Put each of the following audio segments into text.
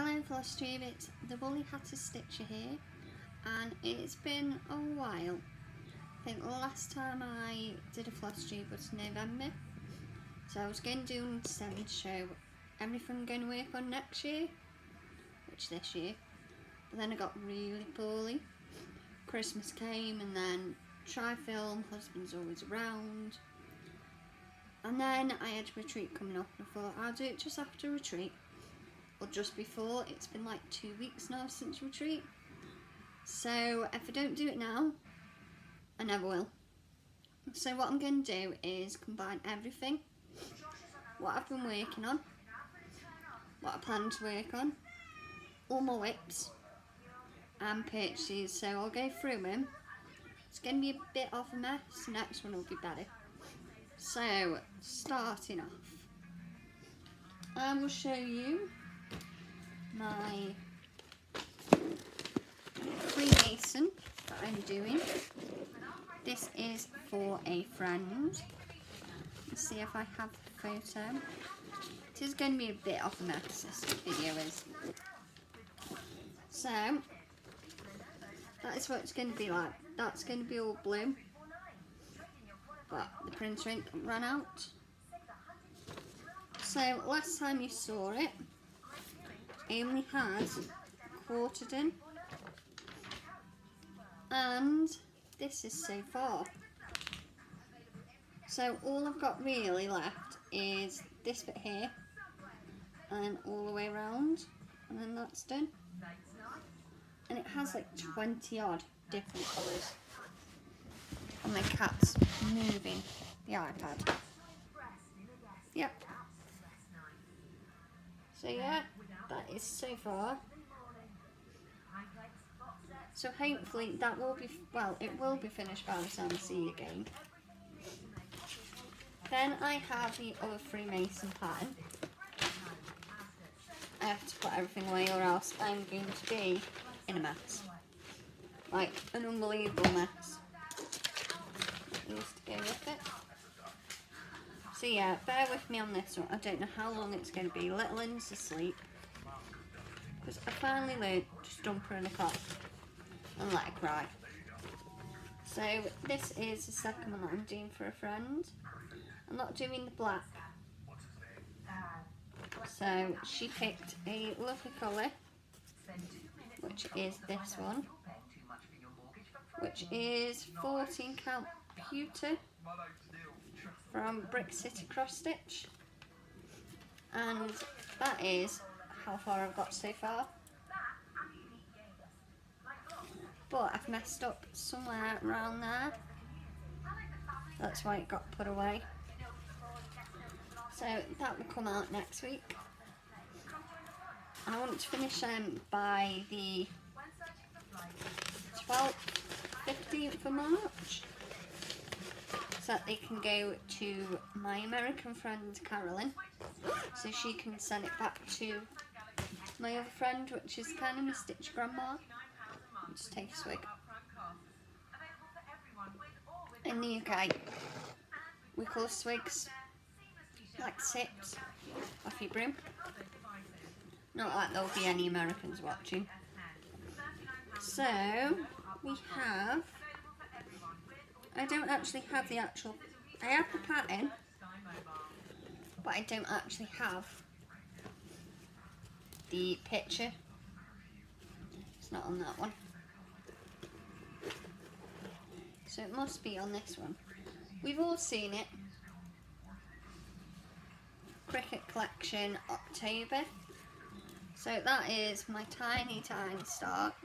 Hello Flosstube, it's the Woolly Hatter Stitcher here, and it's been a while. I think the last time I did a Flosstube was November, so I was going to do an to show everything I'm going to work on next year, which this year, but then I got really poorly. Christmas came and then tri-film, husband's always around, and then I had a retreat coming up and I thought I'll do it just after retreat. Or just before. It's been like 2 weeks now since retreat, so if I don't do it now, I never will. So what I'm going to do is combine everything, what I've been working on, what I plan to work on, all my WIPs and purchases, so I'll go through them. It's going to be a bit of a mess, the next one will be better. So starting off, I will show you my Freemason that I'm doing. This is for a friend. Let's see if I have the photo. It is going to be a bit of a mess, this video is. So, that is what it's going to be like. That's going to be all blue, but the printer ink ran out. So, last time you saw it, I only had quartered in, and this is so far. So all I've got really left is this bit here and all the way around, and then that's done. And it has like 20 odd different colours. And my cat's moving the iPad. Yep. So yeah, that is so far. So hopefully that will be, well, it will be finished by the time I see you again. Then I have the other Freemason pattern. I have to put everything away or else I'm going to be in a mess. Like an unbelievable mess. Needs to go with it. So yeah, bear with me on this one. I don't know how long it's going to be. Little Lynn's asleep. Because I finally learned to just dump her in a cot and let her cry. So this is the second one that I'm doing for a friend. I'm not doing the black. So she picked a lovely colour, which is this one, which is 14 count pewter from Brick City Cross Stitch, and that is how far I've got so far. But I've messed up somewhere around there, that's why it got put away. So that will come out next week. I want to finish them by the 12th, 15th of March, so that they can go to my American friend Carolyn, so she can send it back to my other friend, which is kind of my Stitch grandma. I'll just take a swig. In the UK, we call swigs like sips off your broom. Not like there'll be any Americans watching. So we have, I don't actually have the actual, I have the pattern, but I don't actually have the picture. It's not on that one. So it must be on this one. We've all seen it. Cricket Collection October. So that is my tiny start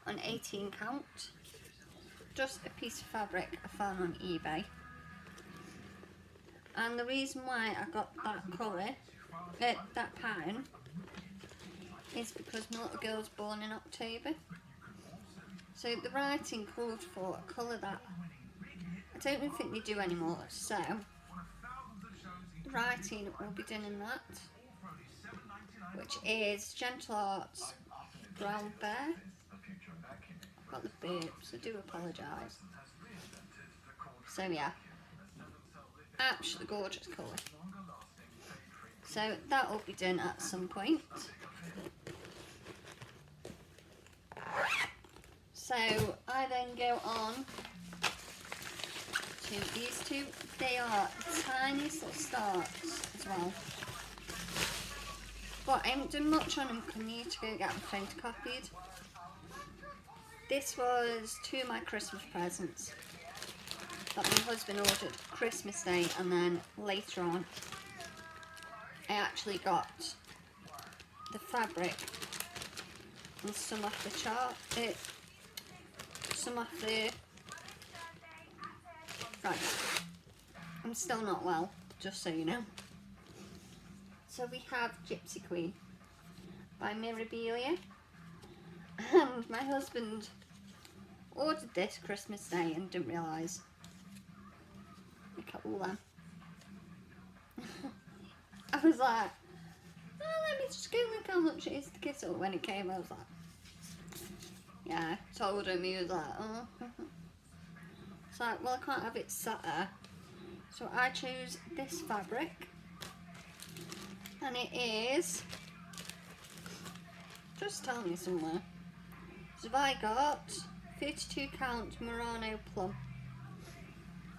on 18 count. Just a piece of fabric I found on eBay. And the reason why I got that colour, that pattern, is because my little girl was born in October. So the writing called for a colour that I don't even think they do anymore. So the writing will be done in that, which is Gentle Arts Brown Bear. I've got the burps, I do apologise. So yeah, absolutely gorgeous colour. So that will be done at some point. So I then go on to these two. They are the tiniest little starts as well. But I haven't done much on them because I need to go get them photocopied. This was two of my Christmas presents that my husband ordered Christmas Day, and then later on I actually got the fabric and some of the chart, some of the, right, I'm still not well, just so you know. So we have Gypsy Queen by Mirabilia, and my husband ordered this Christmas Day and didn't realise. Look at all them. I was like, oh, let me just go look how much it is to get it. When it came, I was like, yeah, told him. He was like, oh. It's like, well, I can't have it sat there. So I chose this fabric, and it is, just tell me somewhere. So I got 32 count Murano plum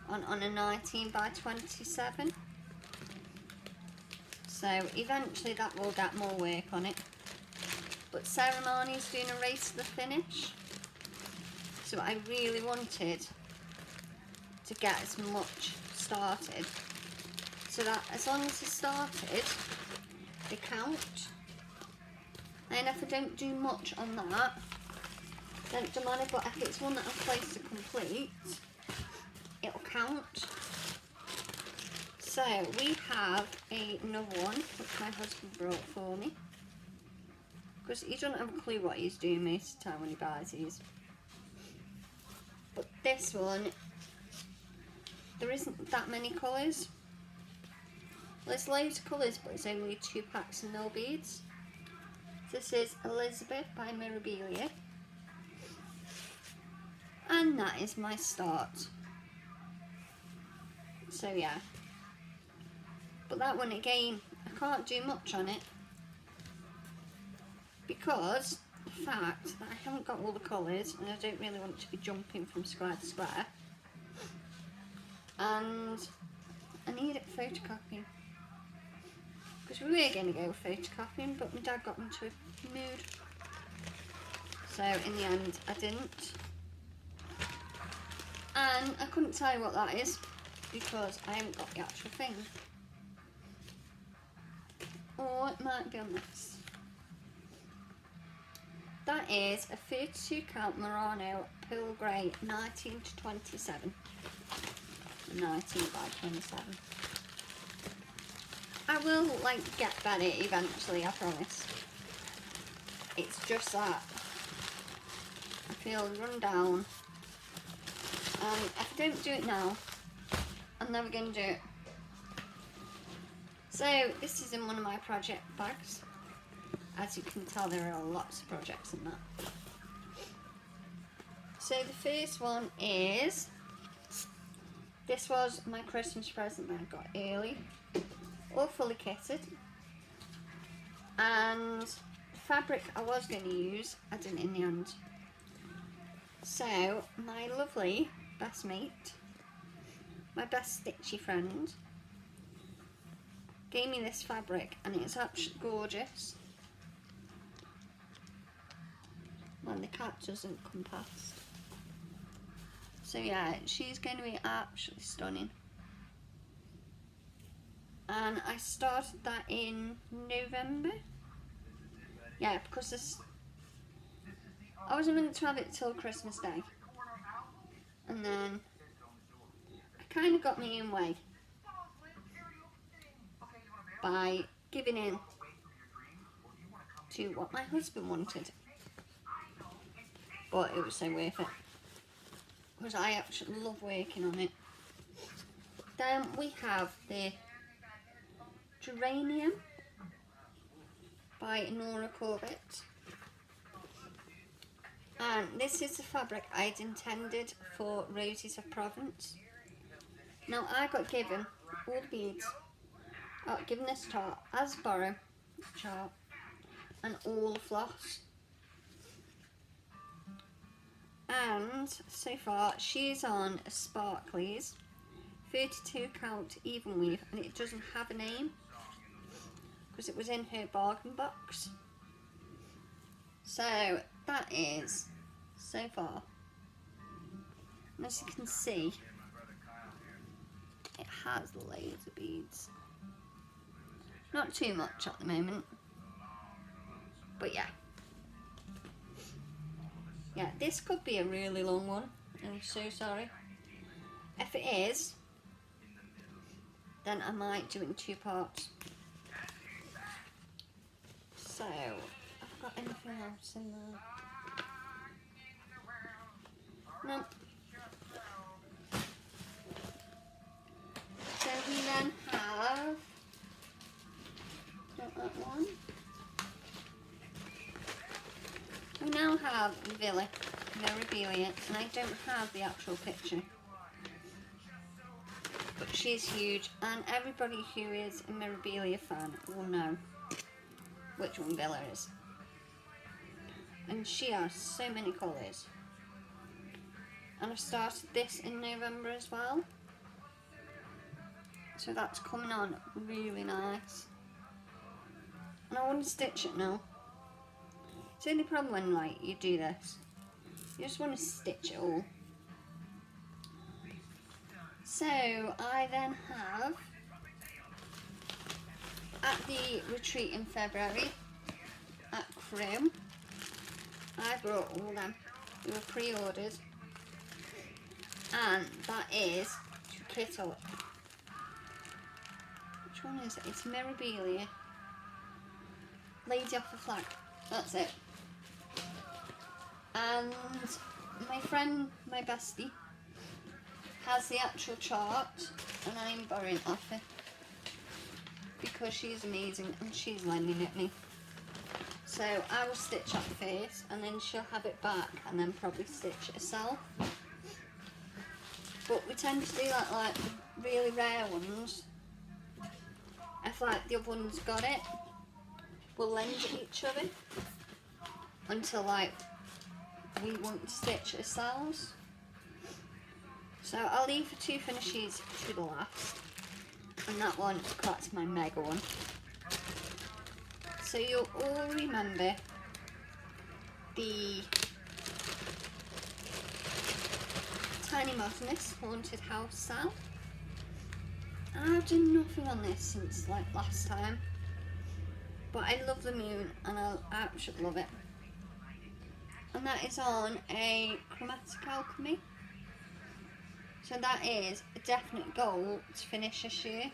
on a 19 by 27. So eventually that will get more work on it. But Ceremony's doing a race to the finish. So I really wanted to get as much started, so that as long as it's started, they count. And if I don't do much on that, then it doesn't matter. But if it's one that I've placed to complete, it'll count. So we have another one which my husband brought for me, because he doesn't have a clue what he's doing most of the time when he buys these. But this one, there isn't that many colours. Well, there's loads of colours, but it's only 2 packs of mill beads. This is Elizabeth by Mirabilia, and that is my start. So yeah, but that one again, I can't do much on it because the fact that I haven't got all the colours, and I don't really want to be jumping from square to square, and I need it photocopying, because we were going to go photocopying, but my dad got into a mood, so in the end I didn't. And I couldn't tell you what that is because I haven't got the actual thing. Or it might be on this. That is a 32 count Murano Pearl Grey 19 to 27. 19 by 27. I will get better eventually, I promise. It's just that I feel run down, and if I don't do it now, I'm never going to do it. So this is in one of my project bags. As you can tell, there are lots of projects in that. So the first one is, this was my Christmas present that I got early, all fully kitted, and the fabric I was going to use, I didn't in the end. So my lovely best mate, my best stitchy friend, gave me this fabric, and it's absolutely gorgeous. When the cat doesn't come past. So yeah, she's going to be absolutely stunning. And I started that in November. Yeah, because this, I wasn't meant to have it till Christmas Day. And then I kind of got my own way by giving in to what my husband wanted. But it was so worth it, because I actually love working on it. Then we have the Geranium by Nora Corbett, and this is the fabric I'd intended for Roses of Provence. Now I got given all the beads, I got given this chart as borrow chart, and all floss. And so far she's on a Sparklies 32 count even weave, and it doesn't have a name because it was in her bargain box. So that is so far, and as you can see, it has laser beads. Not too much at the moment, but yeah. Yeah, this could be a really long one. I'm so sorry. If it is, then I might do it in 2 parts. So, I've got anything else in there? No. So we then have, not that one. We now have Villa Mirabilia, and I don't have the actual picture. But she's huge, and everybody who is a Mirabilia fan will know which one Villa is. And she has so many colours. And I started this in November as well. So that's coming on really nice. And I want to stitch it now. It's the only problem when like you do this. You just want to stitch it all. So I then have, at the retreat in February at Crew, I brought all them. They were pre-ordered, and that is to kit up. Which one is it? It's Mirabilia, Lady off the Flag. That's it. And my friend, my bestie, has the actual chart, and I'm borrowing it off her because she's amazing and she's lending it me. So I will stitch up first, and then she'll have it back, and then probably stitch it herself. But we tend to do that like the really rare ones. If like the other one's got it, we'll lend it each other until like we want to stitch ourselves. So I'll leave the 2 finishes to the last, and that one, that's my mega one. So you'll all remember the Tiny Modernist Haunted House Cell. And I've done nothing on this since like last time, but I love the moon and I absolutely love it. And that is on a Chromatic Alchemy. So that is a definite goal to finish this year.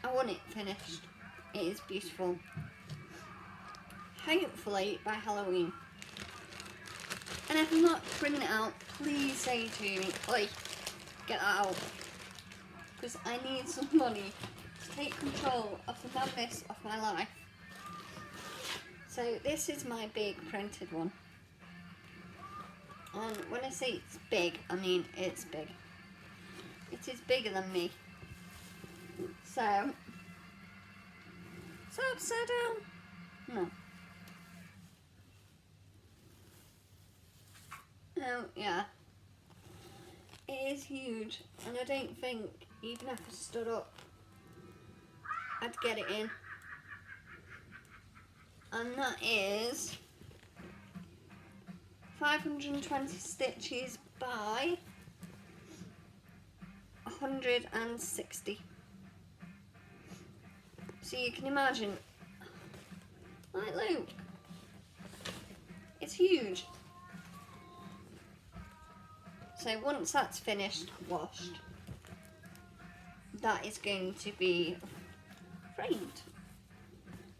I want it finished. It is beautiful. Hopefully by Halloween. And if I'm not printing it out, please say to me, oi, get that out. Because I need some money to take control of the madness of my life. So this is my big printed one. And when I say it's big, I mean it's big. It is bigger than me. So, is that upside down? No. Oh, yeah. It is huge, and I don't think, even if I stood up, I'd get it in. And that is 520 stitches by 160. So you can imagine, like look, it's huge. So once that's finished, washed, that is going to be framed.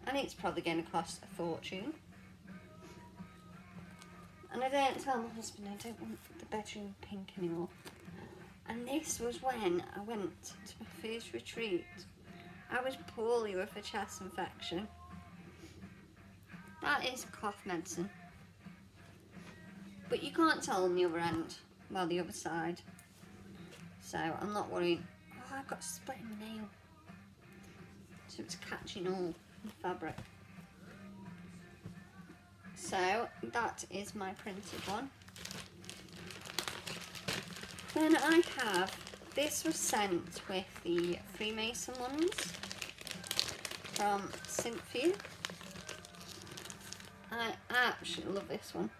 And it's probably going to cost a fortune. And I don't tell my husband I don't want the bedroom pink anymore. And this was when I went to my first retreat. I was poorly with a chest infection. That is cough medicine. But you can't tell on the other end, well the other side. So I'm not worried. Oh, I've got a split in my nail. So it's catching all the fabric. So that is my printed one. Then I have, this was sent with the Freemason ones from Cynthia. I absolutely love this one.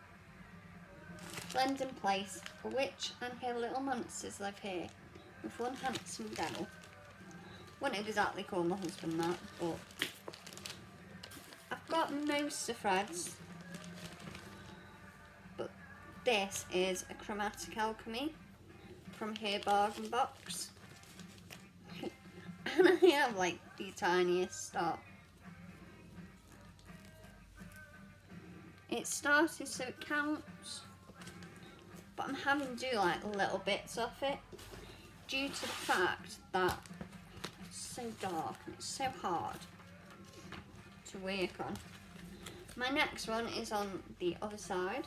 Blend in place, a witch and her little monsters live here with one handsome devil. Wouldn't exactly call my husband that, but I've got most of the threads. But this is a chromatic alchemy from her bargain box. And I have like the tiniest start. It started so it counts, but I'm having to do like little bits of it due to the fact that it's so dark and it's so hard to work on. My next one is on the other side.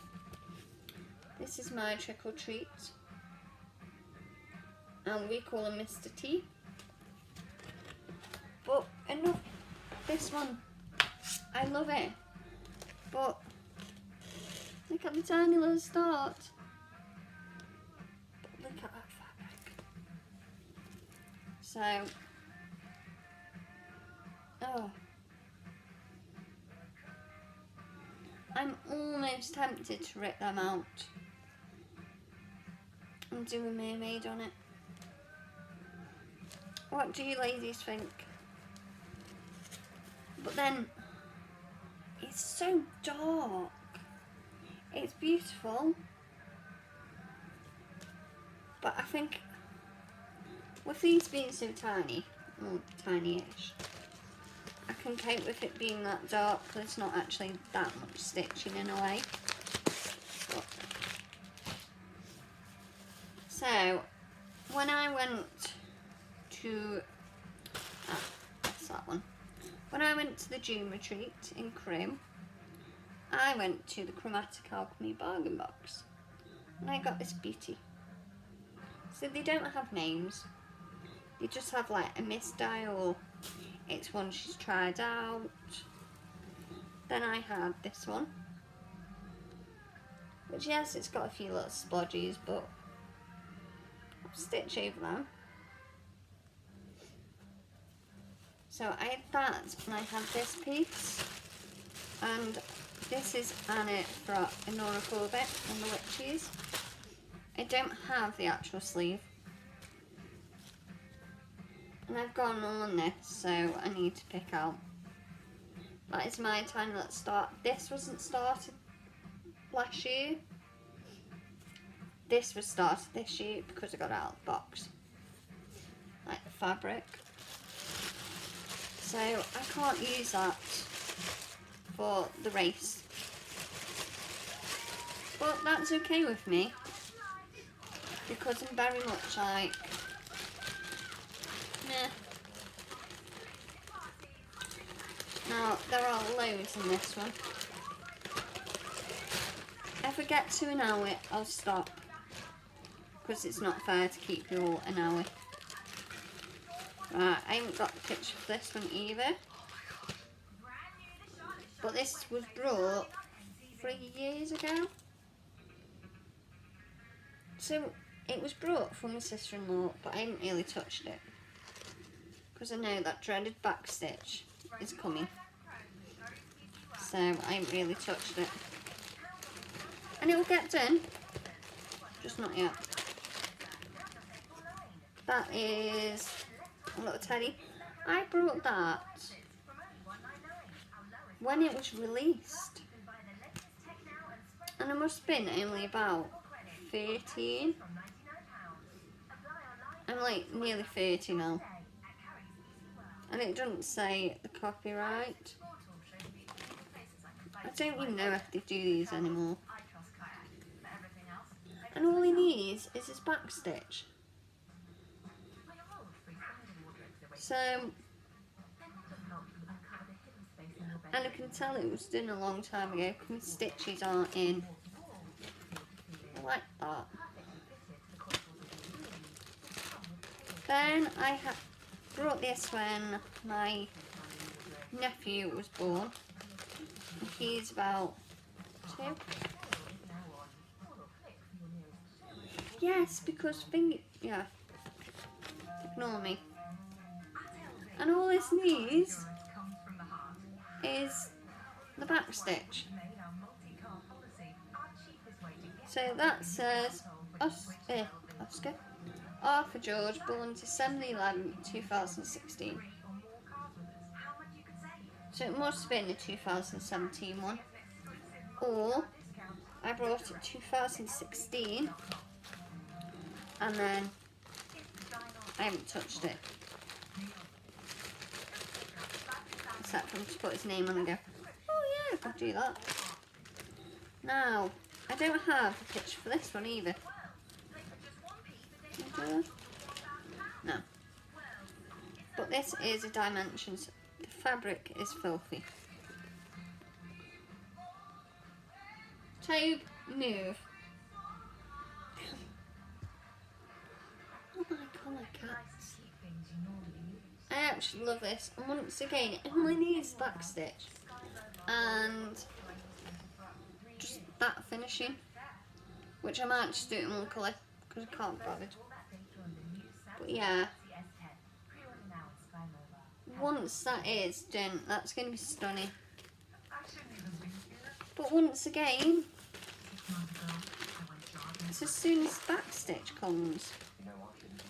This is my trick or treat, and we call him Mr. T. But enough, this one, I love it, but look at the tiny little start. But look at that fabric. So, oh, I'm almost tempted to rip them out and do a mermaid on it. What do you ladies think? But then, it's so dark. It's beautiful. But I think, with these being so tiny, or tiny-ish, I can cope with it being that dark because it's not actually that much stitching in a way. But, so, when I went to, that's that one. When I went to the June retreat in Crewe, I went to the Chromatic Alchemy bargain box and I got this beauty. So they don't have names, they just have like a misdial, it's one she's tried out. Then I had this one, which yes, it's got a few little splodges, but I'll stitch over them. So I had that, and I had this piece, and this is Anna from an Oracle of it on the Witches. I don't have the actual sleeve, and I've gone on this, so I need to pick out. That is my tiny little start. This wasn't started last year. This was started this year because I got it out of the box, like the fabric. So I can't use that for the race, but that's okay with me because I'm very much like, meh. Now there are loads in this one. If I get to an hour, I'll stop because it's not fair to keep you all an hour. Right, I haven't got the picture for this one either, but this was brought 3 years ago. So it was brought from my sister-in-law, but I haven't really touched it because I know that dreaded back stitch is coming, so I haven't really touched it, and it will get done, just not yet. That is a little teddy. I brought that when it was released, and I must have been only about 13. I'm like nearly 30 now, and it doesn't say the copyright. I don't even know if they do these anymore. And all he needs is his back stitch. So, and I can tell it was done a long time ago because my stitches aren't in. I like that. Then I brought this when my nephew was born. He's about 2. Yes, because yeah, ignore me. And all this needs is the back stitch. So that says Oscar, Arthur George, born December 11, 2016. So it must have been a 2017 one. Or I brought it 2016 and then I haven't touched it. Except for him to put his name on and go, oh yeah, I could do that. Now, I don't have a picture for this one either. No. But this is a dimensions. The fabric is filthy. Tobe, move. Oh my colour cats. I actually love this. And once again, it only needs back stitch. And just that finishing. Which I might just do it in one colour. Because I can't bother. But yeah. Once that is done, that's going to be stunning. But once again, it's as soon as back stitch comes.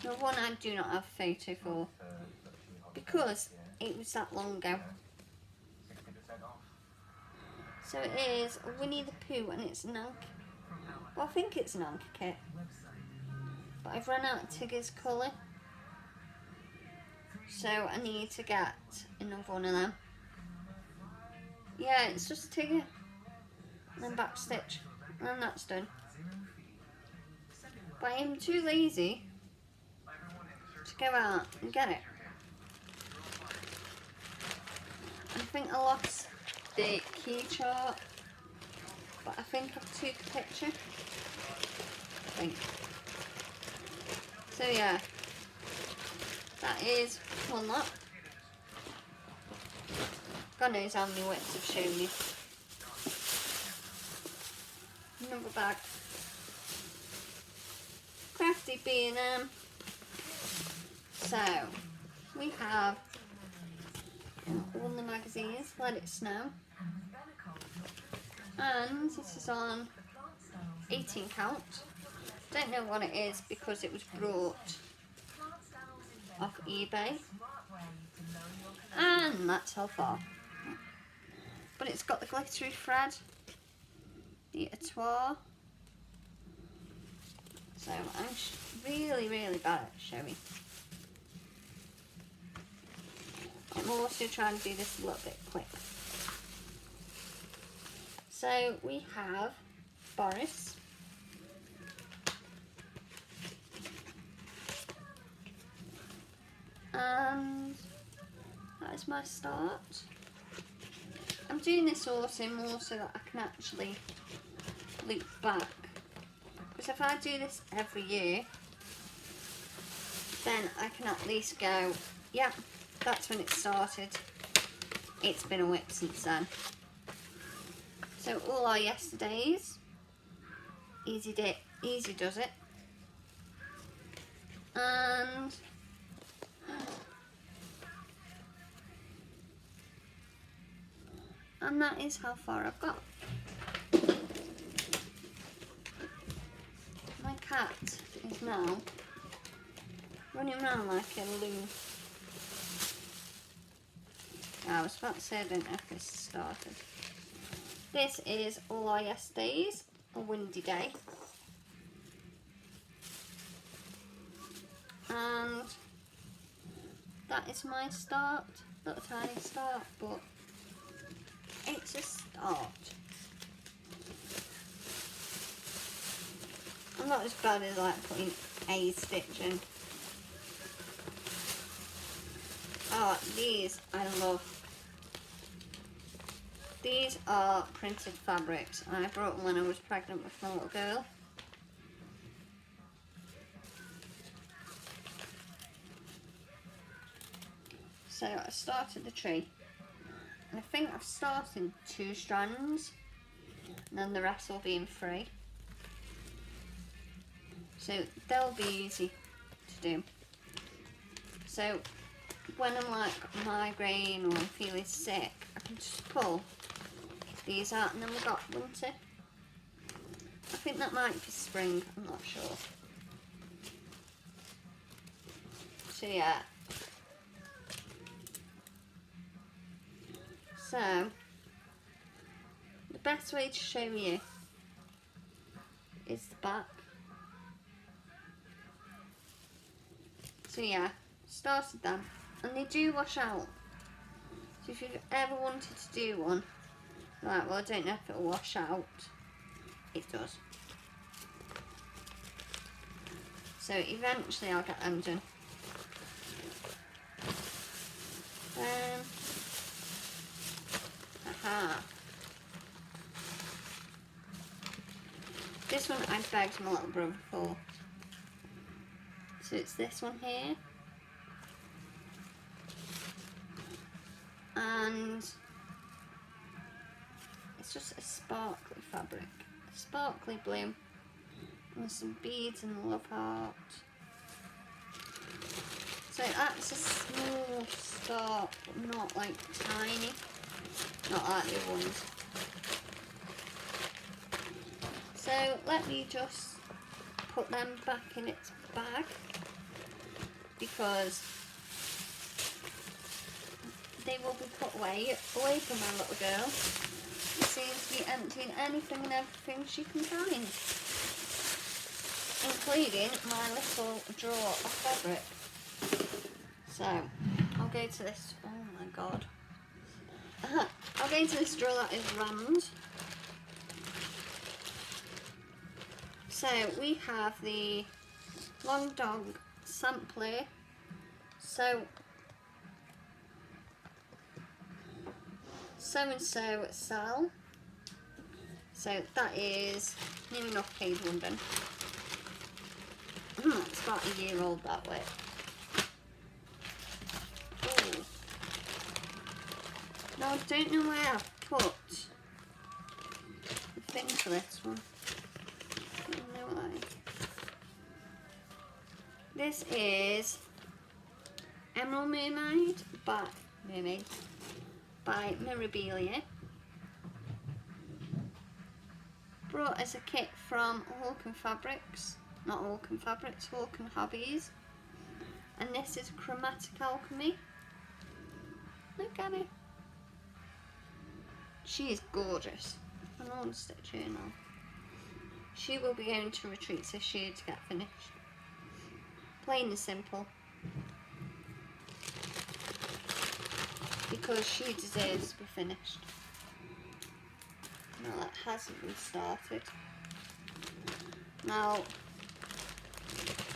The one I do not have a photo for, because it was that long ago. So it is a Winnie the Pooh and it's an Anka. Well, I think it's an Anka kit. But I've run out of Tigger's colour. So I need to get another one of them. Yeah, it's just Tigger. And then back stitch. And then that's done. But I'm too lazy to go out and get it. I think I lost the key chart. But I think I've took a picture. I think. So yeah. That is one lot. God knows how many WIPs I've shown you. Another bag. Crafty B&M. So, we have all the magazines, Let It Snow. And this is on 18 count. Don't know what it is because it was brought off eBay. And that's how far. But it's got the glittery thread, the etui. So I'm really bad at showing. I'm also trying to do this a little bit quick. So we have Boris. And that is my start. I'm doing this also more so that I can actually loop back. Because if I do this every year, then I can at least go, yep, that's when it started. It's been a WIP since then. So all our yesterdays, easy does it. And that is how far I've got. My cat is now running around like a loon. I was about to say I don't know if this started. This is all our yesterdays, a windy day. And that is my start, little tiny start, but it's a start. I'm not as bad as like putting a stitch in. Oh, these I love. These are printed fabrics. I brought them when I was pregnant with my little girl. So I started the tree. And I think I've started 2 strands. and then the rest will be in 3. So they'll be easy to do. So when I'm like migraine or I'm feeling sick, I can just pull these out, and then we've got winter. I think that might be spring, I'm not sure. So yeah. So the best way to show you is the back. So yeah, started them, and they do wash out. So if you've ever wanted to do one, you're like, well, I don't know if it'll wash out. It does. So eventually I'll get them done. This one I begged my little brother for. So it's this one here. And it's just a sparkly fabric. A sparkly blue. And some beads and a love heart. So that's a small start, but not like tiny. Not like the other ones. So let me just put them back in its bag, because they will be put away from my little girl. She seems to be emptying anything and everything she can find, including my little drawer of fabric. So I'll go to this, oh my god. I'll go into this drawer that is rammed. So we have the Long Dog sampler. So and so sell. So that is near enough Cave London. It's about a year old, that WIP. Oh. Now I don't know where I've put the thing for this one. I don't know why. This is Emerald Mermaid by Mirabilia. Brought as a kit from Hulk Fabrics. Not Hulk Fabrics, Hulk Hobbies. And this is Chromatic Alchemy. Look at it. She is gorgeous. I don't want to stitch her now. She will be going to retreats this year to get finished. Plain and simple. Because she deserves to be finished. No, that hasn't been started. Now,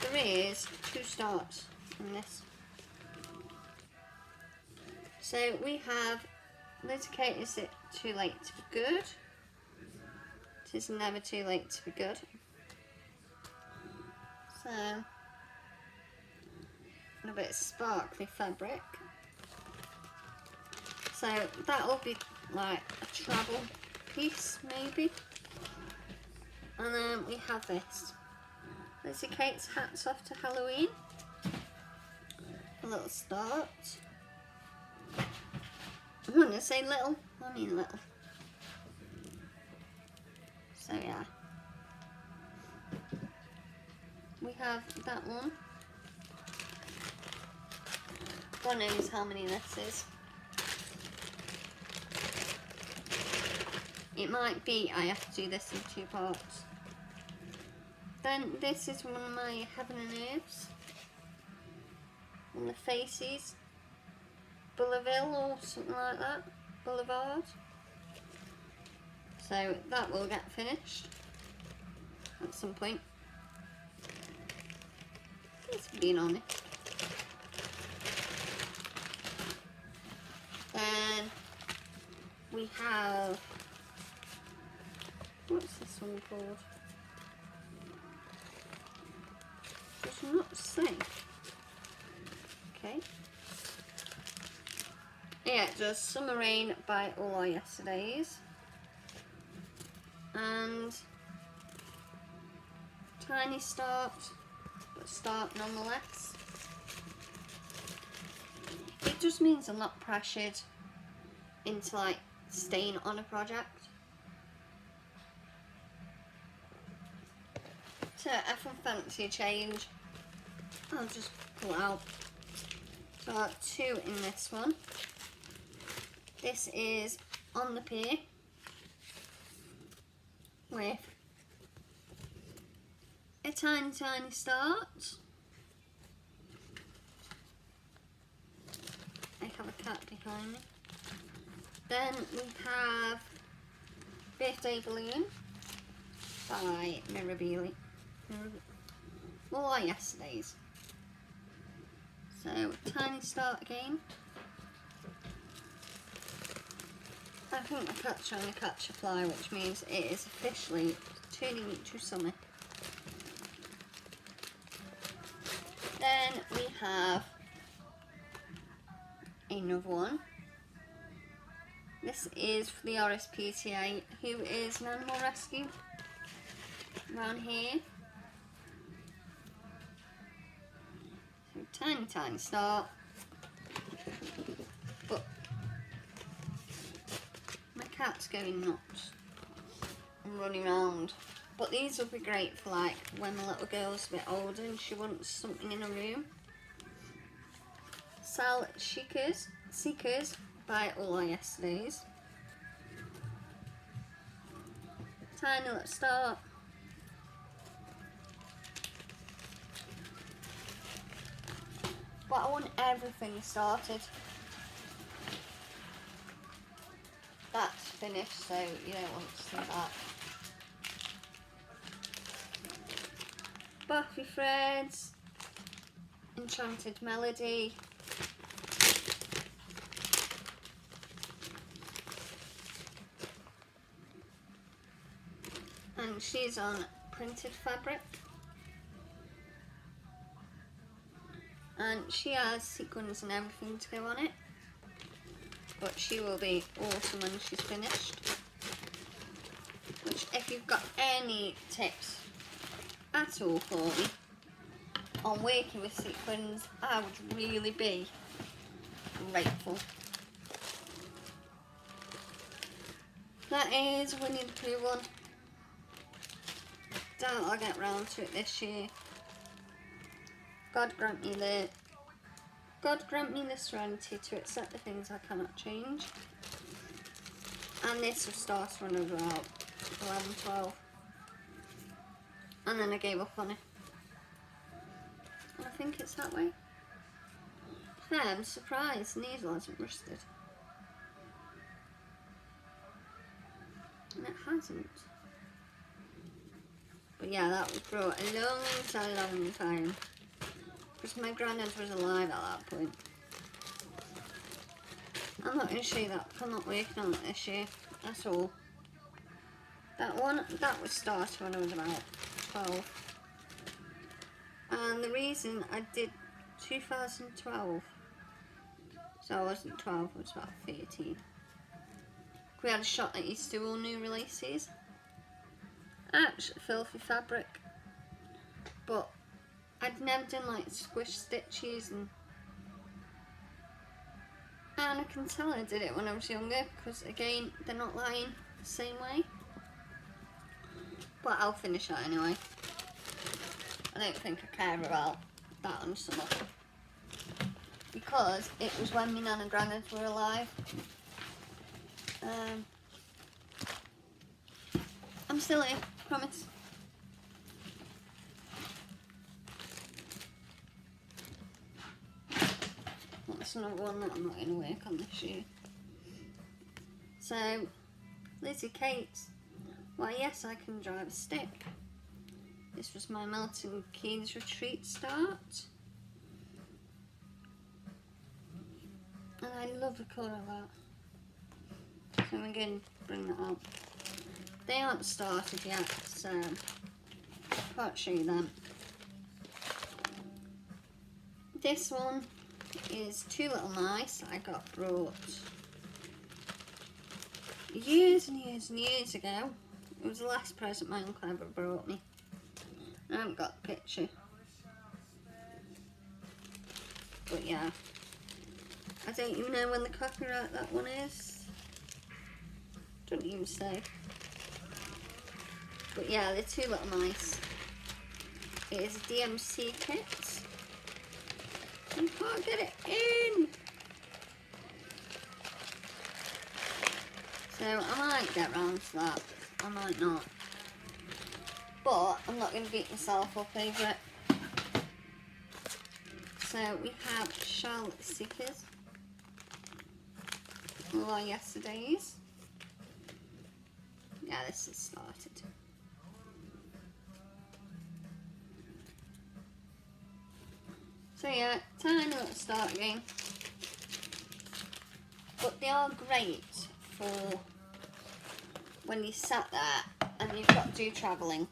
there is 2 starts on this. So we have Liz Kate, is it too late to be good? It is never too late to be good. So, a bit of sparkly fabric. So that will be like a travel piece maybe. And then we have this. Lizzie Kate's Hats Off to Halloween. A little start. I'm going to say little, I mean little. So yeah. We have that one. God knows how many this is. It might be I have to do this in 2 parts. Then this is one of my Heaven and Earths. On the faces. Bouleville or something like that. Boulevard. So that will get finished at some point. Just being honest. Then we have, what's this one called? Does not say. Okay. Yeah, it does Summer Rain by All Our Yesterdays. and tiny start, but start nonetheless. It just means I'm not pressured into like staying on a project. So if I fancy a change, I'll just pull out. So I've got 2 in this one. This is on the pier with a tiny start. I have a cat behind me. Then we have Birthday Balloon by Mirabili. More like yesterday's. So tiny start again. I think the cat's trying to catch a fly, which means it is officially turning into summer. Then we have another one. This is for the RSPCA, who is an animal rescue around here. So tiny start. But my cat's going nuts and running around. But these will be great for like when the little girl's a bit older and she wants something in her room. Sal Seekers by All Our Yesterdays. Tiny little start. But I want everything started. That's finished, so you don't want to see that. Buffy Threads, Enchanted Melody, and she's on printed fabric, and she has sequins and everything to go on it, but she will be awesome when she's finished. Which, if you've got any tips at all for me on working with sequins, I would really be grateful. That is Winnie the Pooh one. Doubt I'll get round to it this year. God grant me the serenity to accept the things I cannot change. And this will start when I was about 11, 12. And then I gave up on it. And I think it's that way. Yeah, I'm surprised the needle hasn't rusted. And it hasn't. But yeah, that was brought a long time. Because my granddad was alive at that point. I'm not going to show you that because I'm not working on it this year at all. That was started when I was about 12. And the reason I did 2012, so I wasn't 12, I was about 13. We had a shot that used to do all new releases. Actually, filthy fabric. But I'd never done like squish stitches and I can tell I did it when I was younger because again they're not lying the same way, but I'll finish that anyway. I don't think I care about that on summer because it was when my nan and granddad were alive. I'm still here, promise. That's another one that I'm not going to work on this year. So, Lizzie Kate's, why yes I can drive a stick. This was my Milton Keynes retreat start. And I love the colour of that. So I'm going to bring that up. They aren't started yet, so I can't show you them. This one is Two Little Mice I got brought years and years and years ago It was the last present my uncle ever brought me. I haven't got the picture. But yeah. I don't even know when the copyright that one is. Don't even say. But yeah, they're two little mice. It is a DMC kit. I can't get it in. So I might get round to that. I might not. But I'm not going to beat myself up over it. So we have Charlotte stickers. All our yesterdays. Yeah, this has started. So yeah, tiny little start again. But they are great for when you sat there and you've got to do travelling.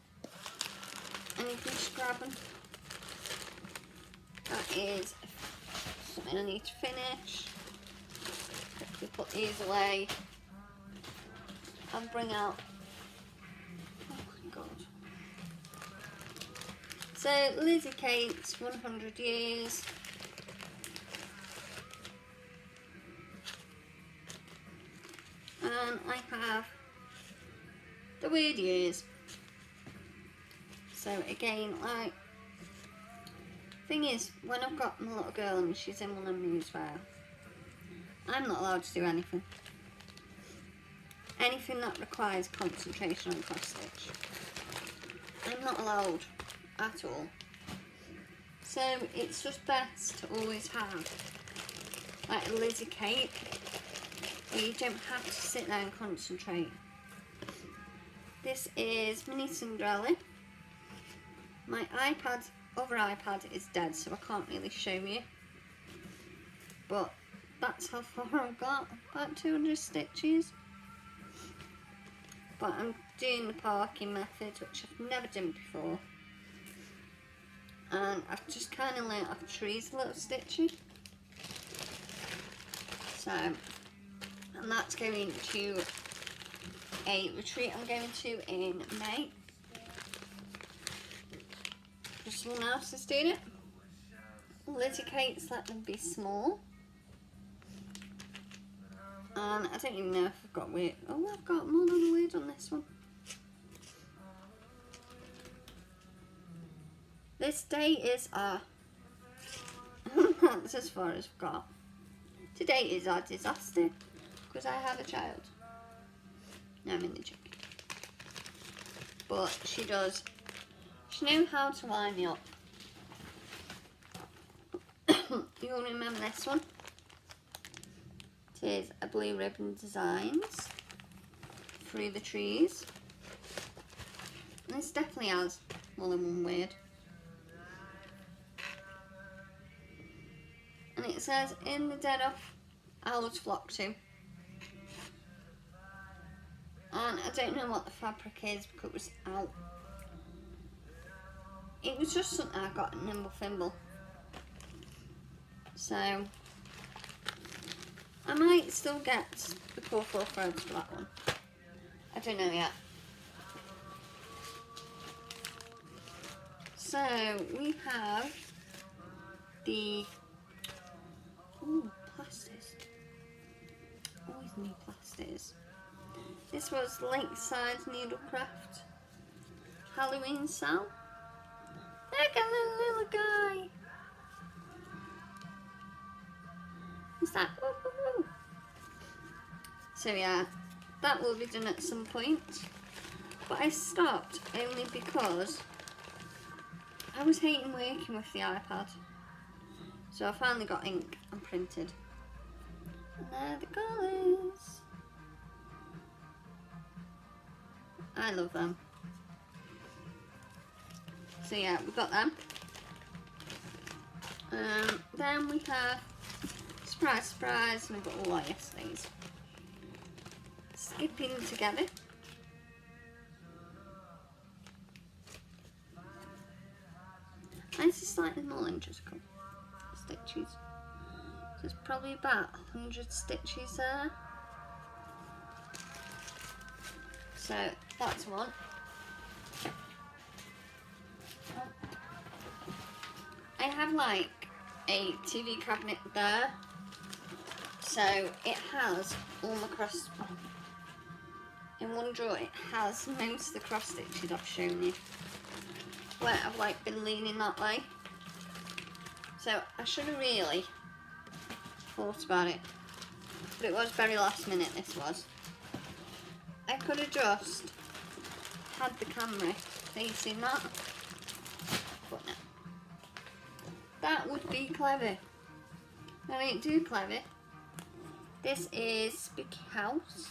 And you can just grab them. That is something I need to finish. Quickly put these away. And bring out, oh my god. So Lizzie Kate's 100 years. And I have the weird years. So again, like, thing is, when I've got my little girl and she's in one of me as well, I'm not allowed to do anything. Anything that requires concentration on cross stitch, I'm not allowed at all. So it's just best to always have like a Lizzie Kate where you don't have to sit there and concentrate. This is Mini Cinderella. My other iPad is dead, so I can't really show you. But that's how far I've got, about 200 stitches. But I'm doing the parking method, which I've never done before. And I've just kind of learnt off trees a little stitching. So, and that's going to a retreat I'm going to in May. Just someone else is doing it. Lizzie Kate's let them be small. And I don't even know if I've got weird. Oh, I've got more than a weird on this one. This day is our... that's as far as I've got. Today is our disaster. Because I have a child. No, I'm in the chicken. But she does. She knows how to wind me up. You'll remember this one. It is a Blue Ribbon Designs Through the Trees. And this definitely has more than one word. And it says, in the dead of owls flock to. And I don't know what the fabric is because it was out. It was just something I got at Nimble Fimble. So I might still get the colourful threads for that one. I don't know yet. So we have the plasters. Always new plasters. This was Lakeside Needlecraft Halloween sale. Look at the little guy. Is that? Woo-hoo-hoo. So yeah, that will be done at some point. But I stopped only because I was hating working with the iPad. So I finally got ink and printed. And there are the colours. I love them. So yeah, we've got them. Then we have surprise, surprise, and I've got all our yesterdays. Skipping together. This is slightly more than just a couple stitches. So it's probably about 100 stitches there. So that's one. I have like a TV cabinet there, so it has all my cross. In one drawer it has most of the cross stitches I've shown you, where I've like been leaning that way. So I should have really thought about it, but it was very last minute, this was. I could have just had the camera facing that, but no. That would be clever. I didn't do clever. This is Spooky House.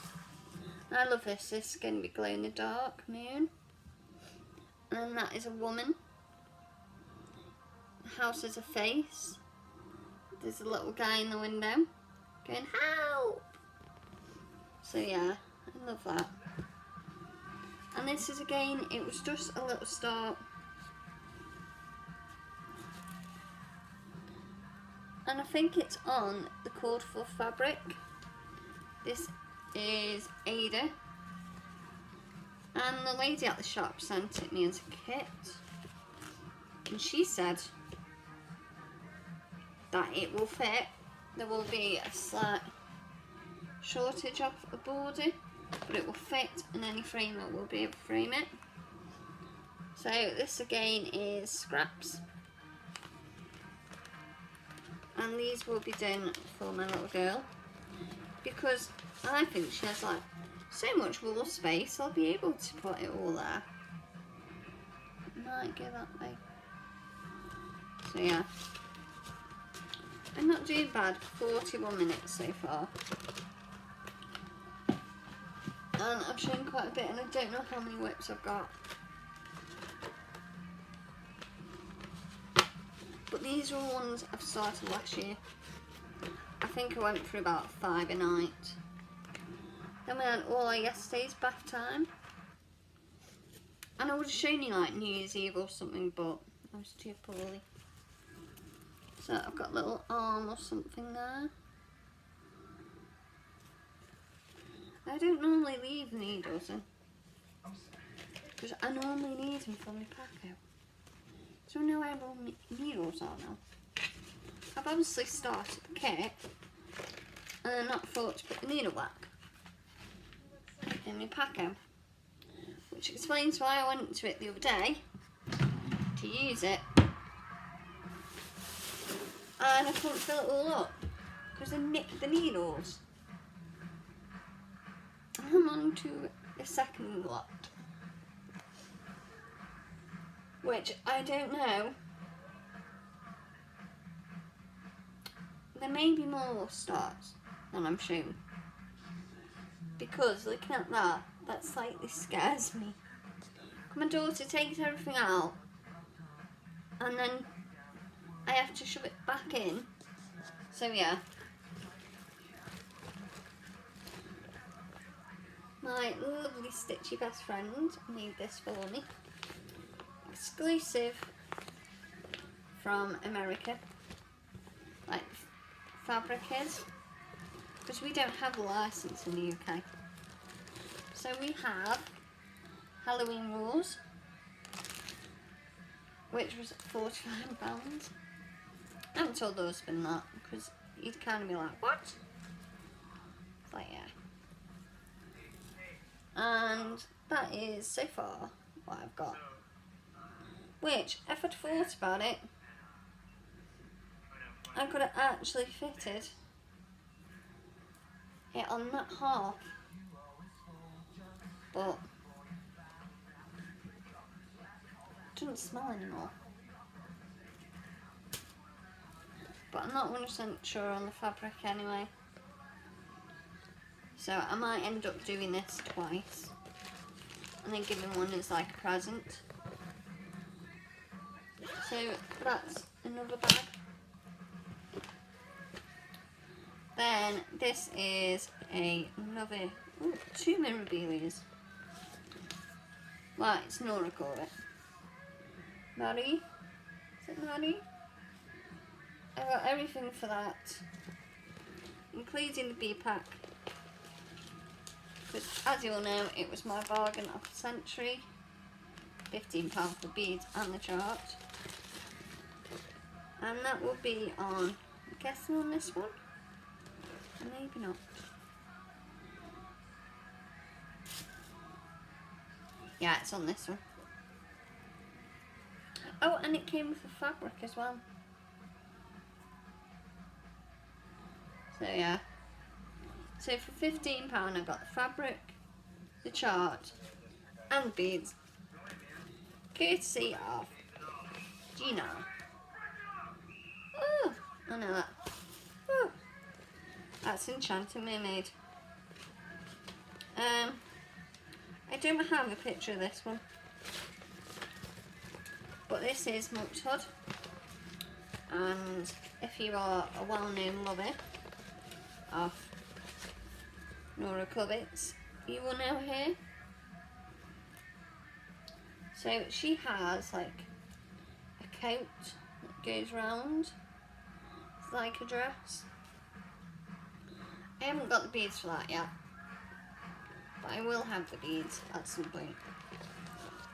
I love this. This is going to be glow in the dark moon. And that is a woman. The house has a face. There's a little guy in the window going, help! So yeah, I love that. And this is again, it was just a little start. And I think it's on the cord for fabric. This is Ada. And the lady at the shop sent it me as a kit. And she said that it will fit. There will be a slight shortage of a border, but it will fit, and any framer will be able to frame it. So this again is scraps. And these will be done for my little girl, because I think she has like so much wall space, I'll be able to put it all there. Might go that way. So yeah, I'm not doing bad. 41 minutes so far. And I've shown quite a bit, and I don't know how many WIPs I've got. But these are all ones I've started last year. I think I went through about 5 a night. Then we had all our yesterday's bath time. And I would have shown you like New Year's Eve or something, but I was too poorly. So I've got a little arm or something there. I don't normally leave needles in, because I normally need them for my pack out. So I know where all my needles are now. I've obviously started the kit, and I'm not thought to put the needle back in my pack out, which explains why I went to it the other day to use it, and I couldn't fill it all up because I nicked the needles. I'm on to the second lot, which I don't know. There may be more starts than I'm shown, because looking at that, that slightly scares me. My daughter takes everything out, and then I have to shove it back in. So yeah. My lovely stitchy best friend made this for me. Exclusive from America, like fabric is, because we don't have a license in the UK. So we have Halloween Rules, which was £45. I haven't told the husband that, because he'd kind of be like, what? It's like, yeah. And that is so far what I've got. Which, if I'd thought about it, I could have actually fitted it on that half. But it doesn't smell anymore. But I'm not 100% sure on the fabric anyway. So I might end up doing this twice, and then giving one as like a present. So that's another bag. Then this is another, ooh, 2 memorabilias. Right, it's Nora call it. Maddie? Is it Maddie? I got everything for that, including the bee pack. Because as you all know, it was my bargain of the century. £15 for the beads and the chart. And that will be on, I'm guessing on this one. Maybe not. Yeah, it's on this one. Oh, and it came with the fabric as well. So yeah. So for £15 I got the fabric, the chart, and the beads. Courtesy of Gina. Oh, I know that. Oh, that's Enchanted Mermaid. I don't have a picture of this one, but this is Monk's Hood, and if you are a well-known lover of Nora Clubbits, you will know her. So she has like a coat that goes round, it's like a dress. I haven't got the beads for that yet, but I will have the beads at some point.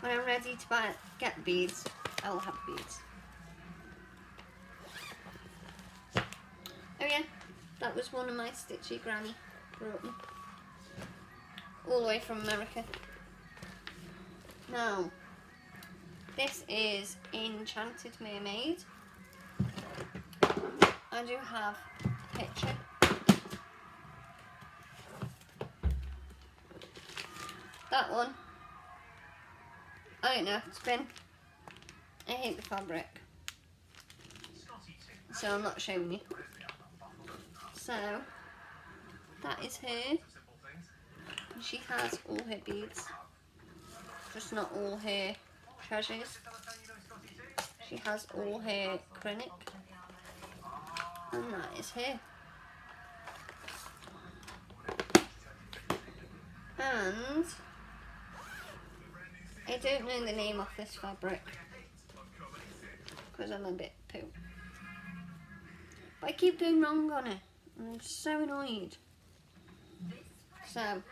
When I'm ready to get the beads, I will have beads. Oh yeah, that was one of my Stitchy Granny brought me. All the way from America. Now, this is Enchanted Mermaid. I do have a picture. That one, I don't know if it's been. I hate the fabric, so I'm not showing you. So, that is her. And she has all her beads, just not all her treasures. She has all her Krennic, and that is her. And I don't know the name of this fabric because I'm a bit poo. But I keep going wrong on it, and I'm so annoyed. So,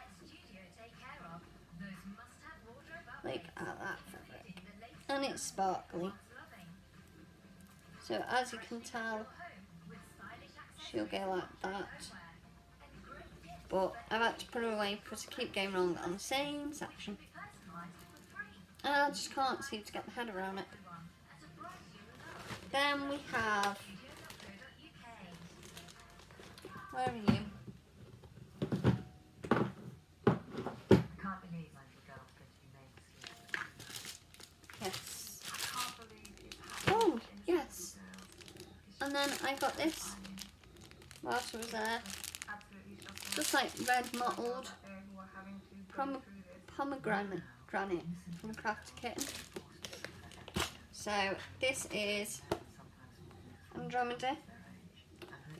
look at that fabric, and it's sparkly. So as you can tell, she'll go like that. But I've had to put her away because I keep going wrong on the same section. And I just can't seem to get the head around it. Then we have, where are you? Yes. Oh, yes. And then I got this whilst I was there. Just like red mottled pomegranate from the Crafty Kitten. So this is Andromeda.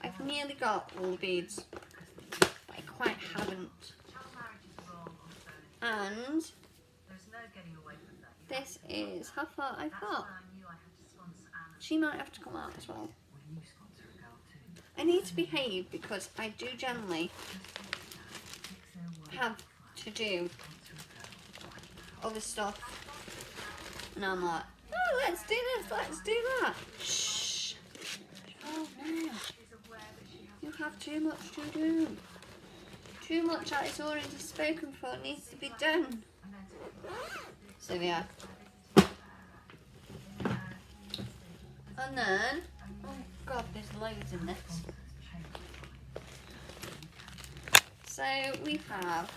I've nearly got all the beads, but I quite haven't. And this is how far I've got. She might have to come out as well. I need to behave because I do generally have to do other stuff, and I'm like, oh, let's do this, let's do that. Shh. Oh no. You have too much to do. Too much that is already spoken for needs to be done. So yeah. And then, oh god, there's loads in this. So we have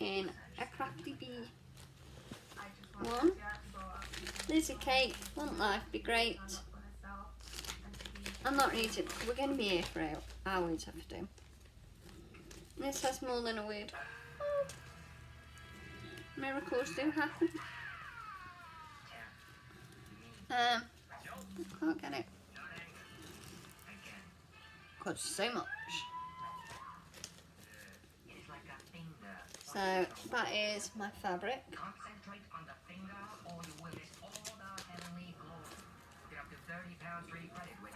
in a Crafty Bee one, Lizzie Cake, Won't Life Be Great. I'm not reading, we're going to be here for hours have to do. This has more than a word. Oh. Miracles do happen. I can't get it. God, so much. So that is my fabric.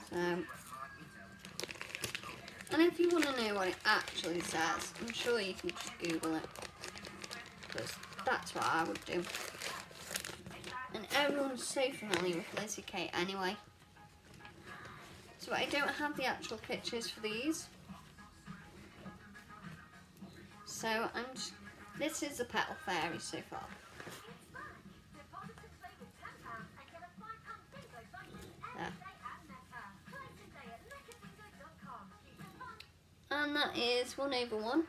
So And if you want to know what it actually says, I'm sure you can just Google it, because that's what I would do. And everyone's so familiar with Lizzie Kate anyway. So I don't have the actual pictures for these. So this is the Petal Fairy so far. There. And that is 1/1.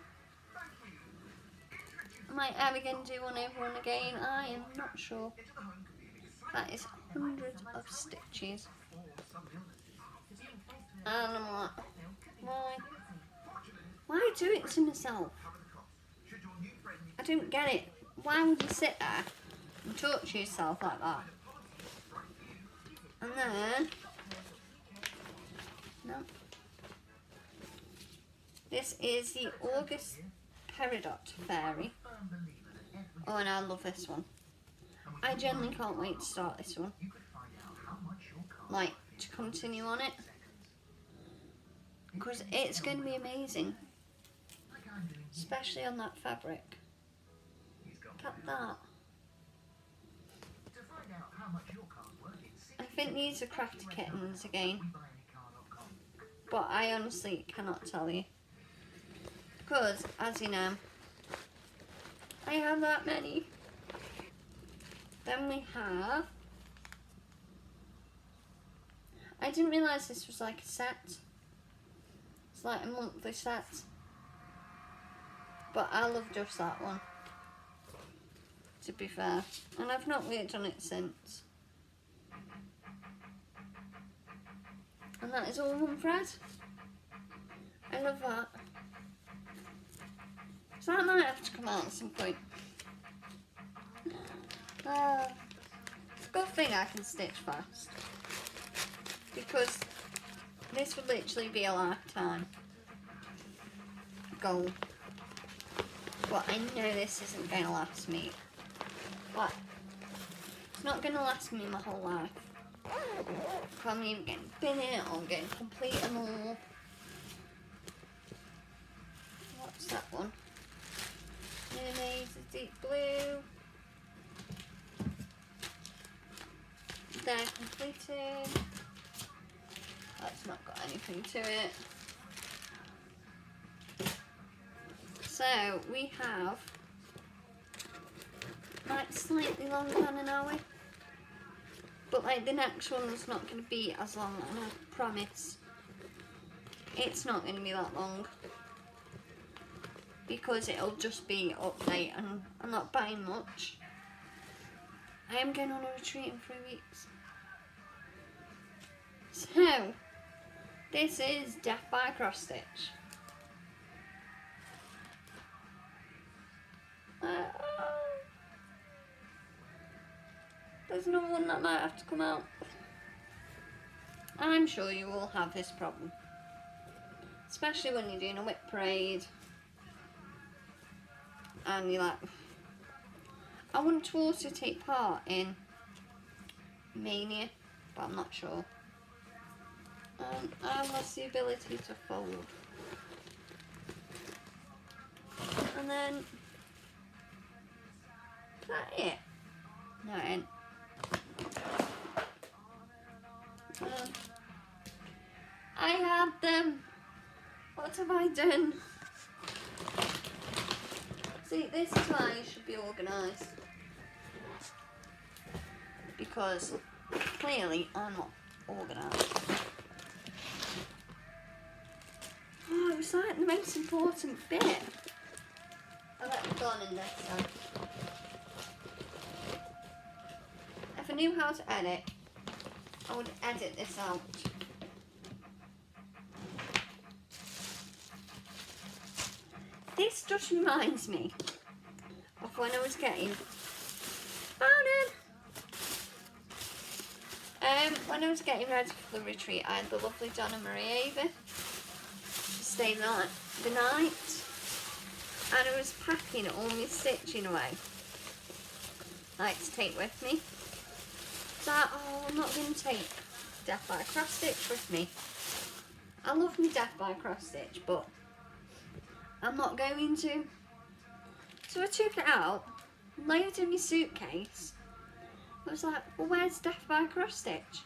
Am I ever going to do 1/1 again? I am not sure. That is hundreds of stitches. And I'm like, why do it to myself? I don't get it. Why would you sit there and torture yourself like that? And then, no. This is the August Peridot Fairy. Oh, and I love this one. I genuinely can't wait to start this one. Like, to continue on it. Because it's going to be amazing. Especially on that fabric. Look at that. I think these are Crafty Kittens again. But I honestly cannot tell you. Because, as you know, I have that many. Then we have... I didn't realise this was like a set. It's like a monthly set. But I love just that one, to be fair. And I've not worked on it since. And that is all one thread. I love that. So that might have to come out at some point. It's a good thing I can stitch fast. Because this would literally be a lifetime goal. But I know this isn't going to last me. Like, it's not going to last me my whole life. I'm even getting bin it or getting complete them all. What's that one? Mayonnaise is deep blue. They're completed. That's not got anything to it. So we have like slightly longer than an hour. But like the next one's not going to be as long, and I promise it's not going to be that long. Because it'll just be update and I'm not buying much. I am going on a retreat in 3 weeks. So, this is Death by Cross Stitch. There's another one that might have to come out. I'm sure you will have this problem. Especially when you're doing a WIP parade. And you're like, I want to also take part in Mania, but I'm not sure. And I lost the ability to fold. And then, is that it? No, it ain't. I have them. What have I done? See, this is why you should be organised. Because clearly I'm not organised. Oh, it was like the most important bit. I let it go on in this time. If I knew how to edit, I would edit this out. This just reminds me of when I was getting when I was getting ready for the retreat. I had the lovely Donna Marie over to stay the night, and I was packing all my stitching away, like to take with me. So I'm not going to take Death by Cross Stitch with me. I love my death by cross stitch, but I'm not going to. So I took it out, laid it in my suitcase. I was like, well, where's death by cross stitch?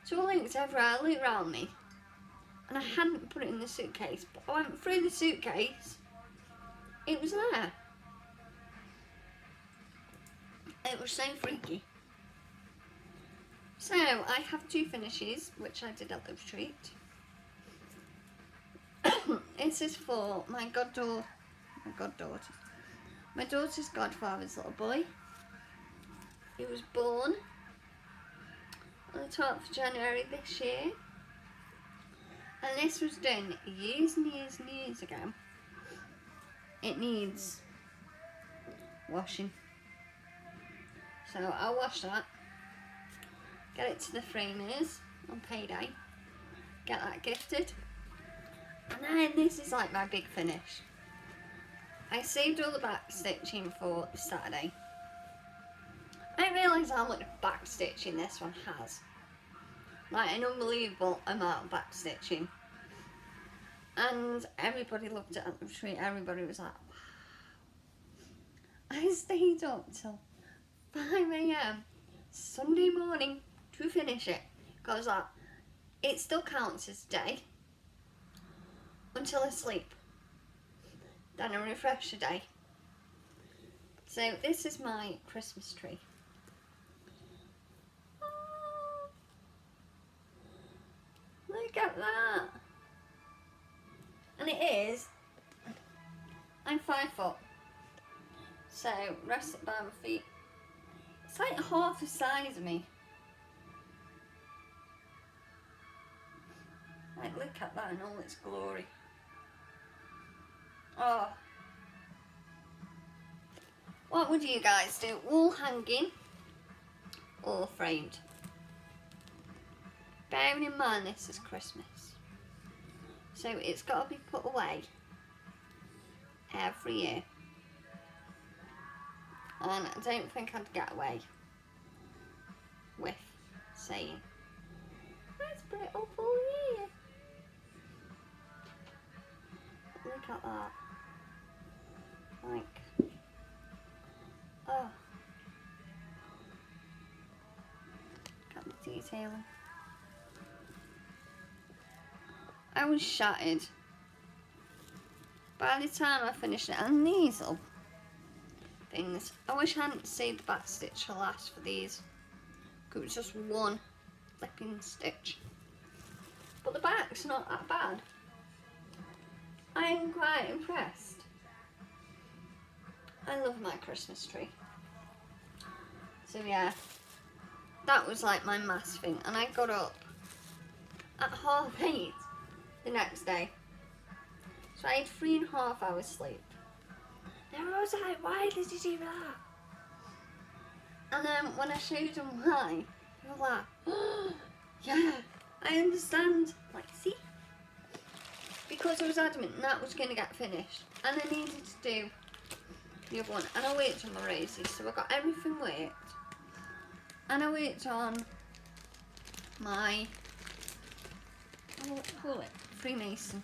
So I looked everywhere, I looked around me, and I hadn't put it in the suitcase, but I went through the suitcase, it was there. It was so freaky. So I have 2 finishes, which I did at the retreat. This is for my daughter's godfather's little boy. He was born on the 12th of January this year. And this was done years and years and years ago. It needs washing. So I'll wash that, get it to the framers on payday, get that gifted. And then this is like my big finish. I saved all the back stitching for Saturday. I didn't realise how much back stitching this one has. Like an unbelievable amount of back stitching. And everybody loved it at the retreat. Everybody was like, wow. I stayed up till 5 AM Sunday morning to finish it. Because like, it still counts as day until I sleep. Then I refresh the day. So this is my Christmas tree. Oh, look at that. And it is, I'm 5 foot. So rest it by my feet. It's like half the size of me. Like look at that in all its glory. Oh. What would you guys do? Wall hanging or framed? Bearing in mind this is Christmas. So it's got to be put away every year. And I don't think I'd get away with saying, let's put it up all year. Look at that. Like, oh. Look at the detailing. I was shattered by the time I finished it. And these little things, I wish I hadn't saved the back stitch to last for these, because it was just one flipping stitch. But the back's not that bad. I am quite impressed. I love my Christmas tree. So yeah, that was like my mass thing. And I got up at 8:30 the next day. So I had 3.5 hours sleep. And I was like, why did you do that? And then when I showed them why, they were like, oh, yeah, I understand. Like, see? Because I was adamant that was going to get finished. And I needed to do the other one. And I worked on my roses, so I got everything worked. And I worked on my, what do you call it? Freemason.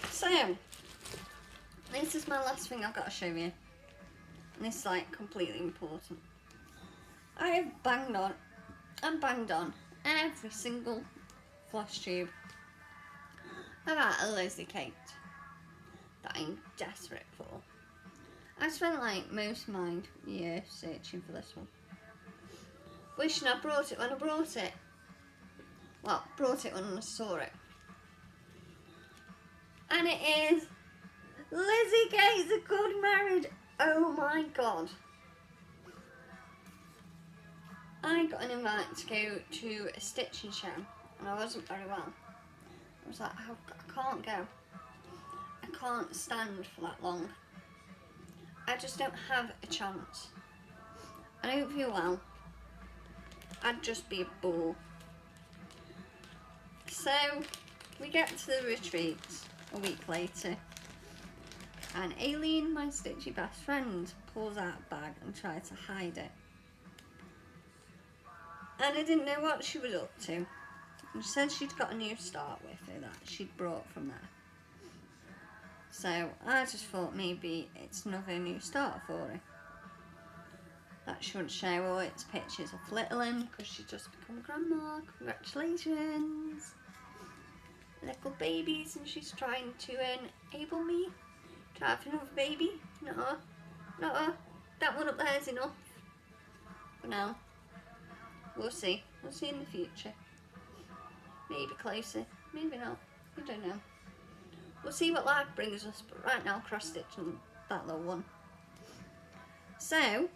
So, this is my last thing I've got to show you. And this is like completely important. I have banged on and banged on every single Flosstube about a Lizzie Kate that I'm desperate for. I spent like most of my year searching for this one. Wishing I brought it when I brought it. Well, brought it when I saw it. And it is Lizzie Kate the Good Married. Oh my god. I got an invite to go to a stitching show and I wasn't very well. I was like, I can't go. I can't stand for that long. I just don't have a chance. I don't feel well. I'd just be a bore. So we get to the retreat a week later and Aileen, my stitchy best friend, pulls out a bag and tries to hide it. And I didn't know what she was up to. And she said she'd got a new start with her that she'd brought from there. So I just thought maybe it's another new start for her. That she would show all its pictures of Littlin because she's just become a grandma. Congratulations! Little babies, and she's trying to enable me to have another baby. No, that one up there is enough. For now. We'll see. We'll see in the future. Maybe closer, maybe not. I don't know. We'll see what life brings us, but right now cross-stitching that little one. So,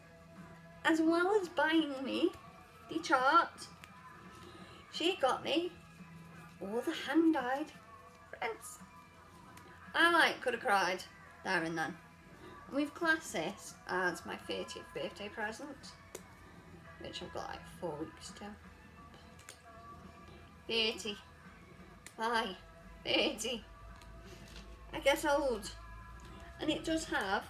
as well as buying me the chart, she got me all the hand-dyed threads. I could have cried there and then. And we've classed this as my 30th birthday present, which I've got 4 weeks to. 30. Bye. 30. I get old. And it does have,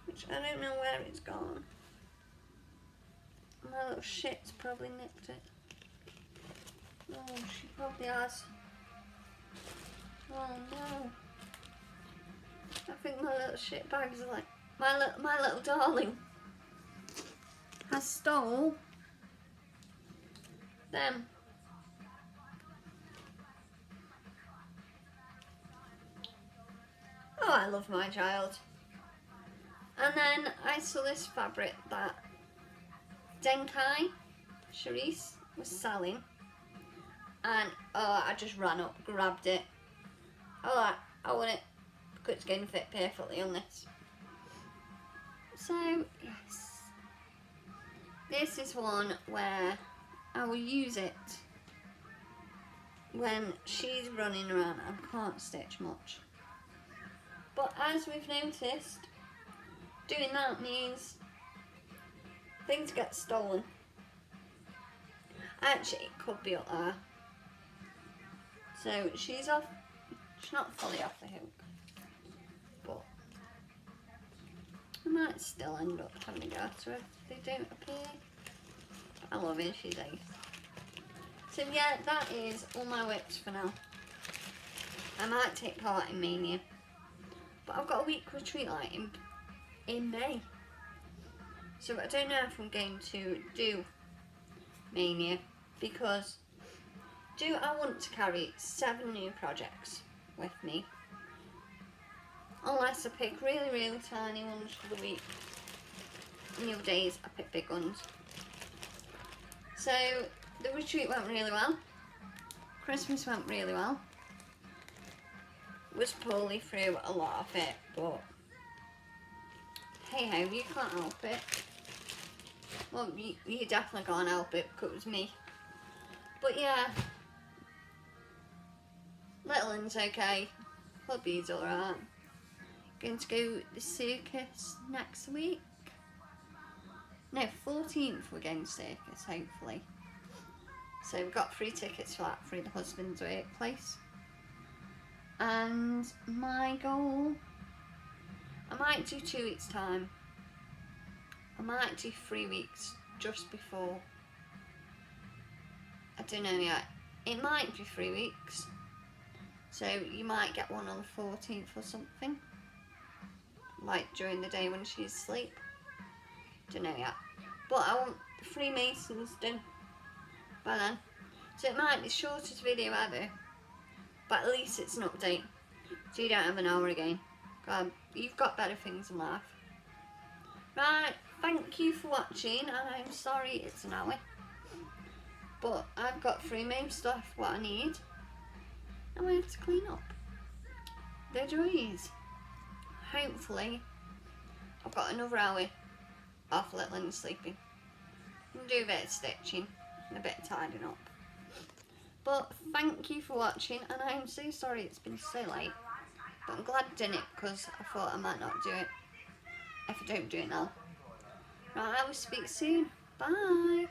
which I don't know where it's gone. My little shit's probably nicked it. Oh, she probably has. Oh no. I think my little shit bags are like, my little darling has stole them. Oh, I love my child. And then I saw this fabric that Denkai Charisse was selling, and I just ran up, grabbed it. I want it because it's going to fit perfectly on this. So yes, this is one where I will use it when she's running around and can't stitch much. But as we've noticed, doing that means things get stolen. Actually, it could be up there. So she's off. She's not fully off the hook, but I might still end up having a go at her if they don't appear. I love it, she's ace. So yeah, that is all my WIPs for now. I might take part in Mania, but I've got a week retreat like in May. So I don't know if I'm going to do Mania, because do I want to carry 7 new projects with me, unless I pick really, really tiny ones for the week, and the other days I pick big ones. So the retreat went really well, Christmas went really well, was poorly through a lot of it, but hey ho, you can't help it. Well, you definitely can't help it because it was me. But yeah, Littlin's okay, Hubby's alright. Going to go the circus next week. No, 14th we're going to circus, hopefully. So we've got 3 tickets for that through the husband's workplace. And my goal, I might do 2 weeks time. I might do 3 weeks just before. I don't know yet. It might be 3 weeks. So you might get one on the 14th or something. Like during the day when she's asleep. Don't know yet. But I want the Freemasons done by then. So it might be the shortest video ever. But at least it's an update. So you don't have an hour again. God, you've got better things in life. Right, thank you for watching, and I'm sorry it's an hour. But I've got through main stuff, what I need. And we have to clean up. The joys. Hopefully, I've got another hour off Littlin sleeping. And do a bit of stitching and a bit of tidying up. But thank you for watching, and I'm so sorry it's been so late. But I'm glad I did it because I thought I might not do it if I don't do it now. Right, I will speak soon. Bye.